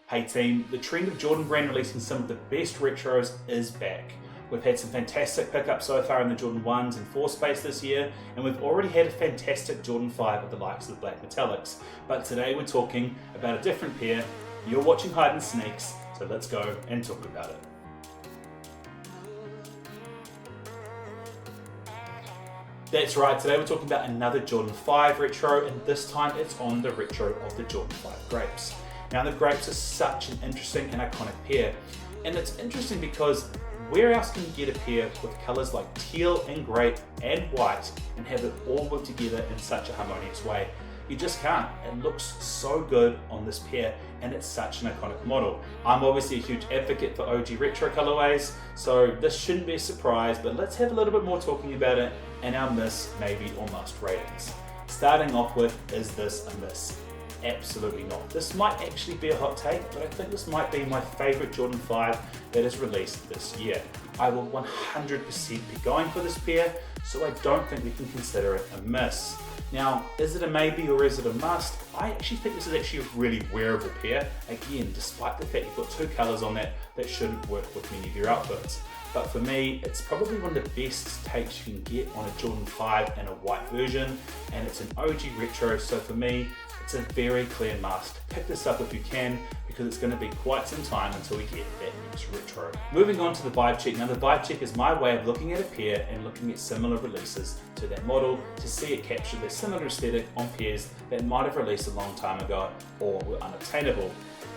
Hey team, the trend of Jordan Brand releasing some of the best retros is back. We've had some fantastic pickups so far in the Jordan 1s and 4 space this year, and we've already had a fantastic Jordan 5 with the likes of the black metallics. But today we're talking about a different pair. You're watching Hide and Sneakz, so let's go and talk about it. That's right, today we're talking about another Jordan 5 retro, and this time it's on the retro of the Jordan 5 Grapes. Now the Grapes are such an interesting and iconic pair, and it's interesting because where else can you get a pair with colours like teal and grape and white and have it all work together in such a harmonious way? You just can't. It looks so good on this pair and it's such an iconic model. I'm obviously a huge advocate for OG retro colorways, so this shouldn't be a surprise, but let's have a little bit more talking about it and our miss, maybe, or must ratings. Starting off with, is this a miss? Absolutely not. This might actually be a hot take, but I think this might be my favourite Jordan 5 that is released this year. I will 100% be going for this pair, so I don't think we can consider it a miss. Now, is it a maybe or is it a must? I actually think this is actually a really wearable pair, again, despite the fact you've got two colours on that shouldn't work with many of your outfits. But for me, it's probably one of the best takes you can get on a Jordan 5 and a white version, and it's an OG retro, so for me, it's a very clear must. Pick this up if you can, because it's going to be quite some time until we get that next retro. Moving on to the vibe check. Now the vibe check is my way of looking at a pair and looking at similar releases to that model to see it capture the similar aesthetic on pairs that might have released a long time ago or were unobtainable.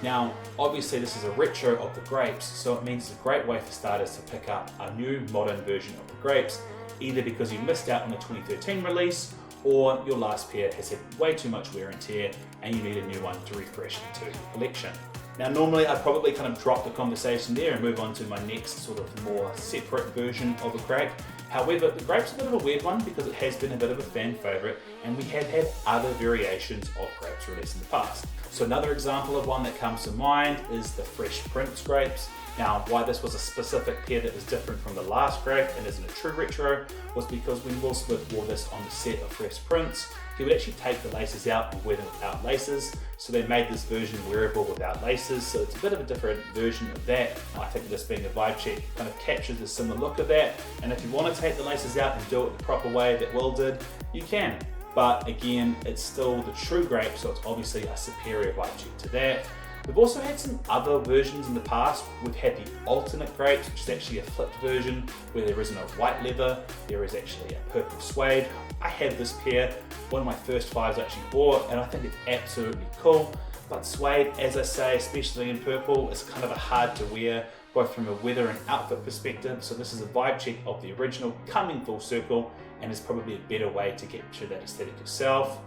Now, obviously this is a retro of the Grapes, so it means it's a great way for starters to pick up a new modern version of the Grapes, either because you missed out on the 2013 release, or your last pair has had way too much wear and tear and you need a new one to refresh into your collection. Now normally I'd probably kind of drop the conversation there and move on to my next sort of more separate version of a Grape. However, the Grape's a bit of a weird one because it has been a bit of a fan favourite and we have had other variations of Grapes released in the past. So another example of one that comes to mind is the Fresh Prince Grapes. Now, why this was a specific pair that was different from the last Grape and isn't a true retro was because when Will Smith wore this on the set of Fresh Prince, he would actually take the laces out and wear them without laces. So they made this version wearable without laces. So it's a bit of a different version of that. I think this being a vibe check kind of captures the similar look of that. And if you want to take the laces out and do it the proper way that Will did, you can. But again, it's still the true Grape, so it's obviously a superior vibe check to that. We've also had some other versions in the past. We've had the alternate Grapes, which is actually a flipped version where there isn't a white leather, there is actually a purple suede. I have this pair, one of my first 5s I actually bought, and I think it's absolutely cool. But suede, as I say, especially in purple, is kind of a hard to wear, both from a weather and outfit perspective. So this is a vibe check of the original coming full circle, and is probably a better way to capture that aesthetic yourself.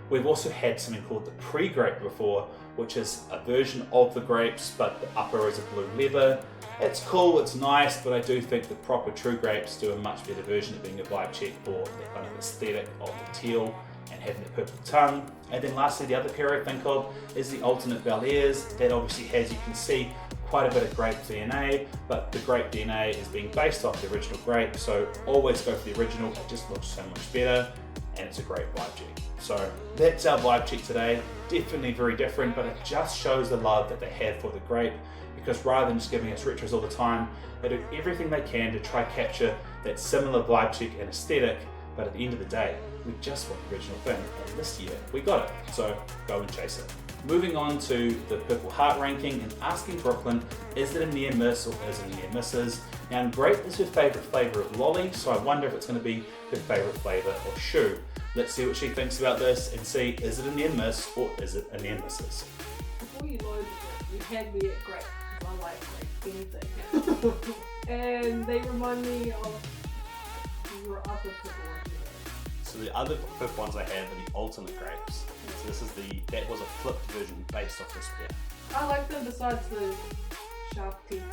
We've also had something called the pre-Grape before, which is a version of the Grapes, but the upper is a blue leather. It's cool, it's nice, but I do think the proper true Grapes do a much better version of being a vibe check for that kind of aesthetic of the teal and having the purple tongue. And then lastly, the other pair I think of is the alternate Bel-Airs. That obviously has, you can see, quite a bit of Grape DNA, but the Grape DNA is being based off the original Grape, so always go for the original. It just looks so much better, and it's a great vibe check. So that's our vibe check today. Definitely very different, but it just shows the love that they have for the Grape, because rather than just giving us retros all the time, they do everything they can to try capture that similar vibe check and aesthetic, but at the end of the day, we just want the original thing, and this year we got it, so go and chase it. Moving on to the Purple Heart ranking and asking Brooklyn, is it a near miss or is it a near misses? Now, Grape is her favourite flavour of lolly, so I wonder if it's going to be her favourite flavour of shoe. Let's see what she thinks about this and see, is it a near miss or is it a near misses? Before you loaded it, you had me at Grape, because I like Grape anything. And they remind me of your other purple ones. So the other purple ones I have are the alternate Grapes. So that was a flipped version based off this pair. I like them besides the sharp teeth.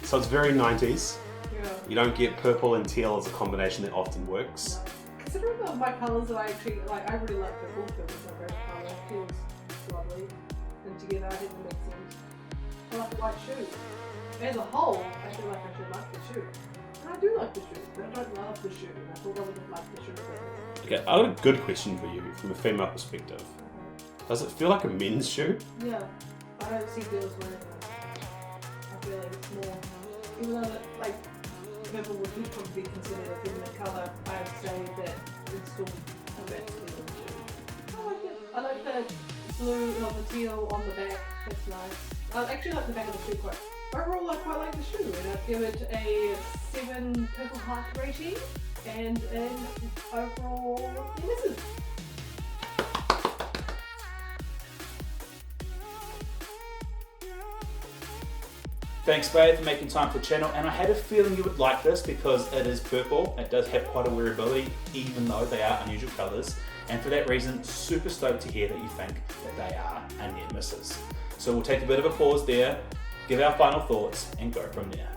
So it's very 90s. Yeah. You don't get purple and teal as a combination that often works. Considering my colours that I actually like, I really like purple. Purple's my favorite colour. Feels lovely, and together I think it makes sense. I like the white shoe. As a whole, I feel like I should like the shoe. And I do like the shoe, but I don't love the shoe. And I thought I would have liked the shoe better. Okay, I got a good question for you from a female perspective. Does it feel like a men's shoe? Yeah, I I don't see girls wearing this. I feel like it's more, even though like purple would probably be considered a feminine colour, I would say that it's still a bit feminine. I like it. I like the blue or the teal on the back. That's nice. I actually like the back of the shoe quite. Overall, I quite like the shoe, and I'd give it a 7 purple heart rating, and an overall misses. Thanks, babe, for making time for the channel, and I had a feeling you would like this because it is purple. It does have quite a wearability, even though they are unusual colours, and for that reason, super stoked to hear that you think that they are a near misses. So we'll take a bit of a pause there, give our final thoughts, and go from there.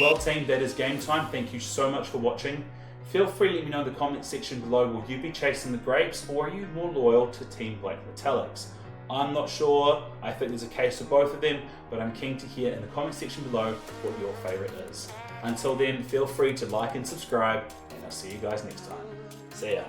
Well team, that is game time. Thank you so much for watching. Feel free to let me know in the comment section below, will you be chasing the grapes or are you more loyal to Team Black Metallics? I'm not sure, I think there's a case for both of them, but I'm keen to hear in the comment section below what your favourite is. Until then, feel free to like and subscribe, and I'll see you guys next time. See ya.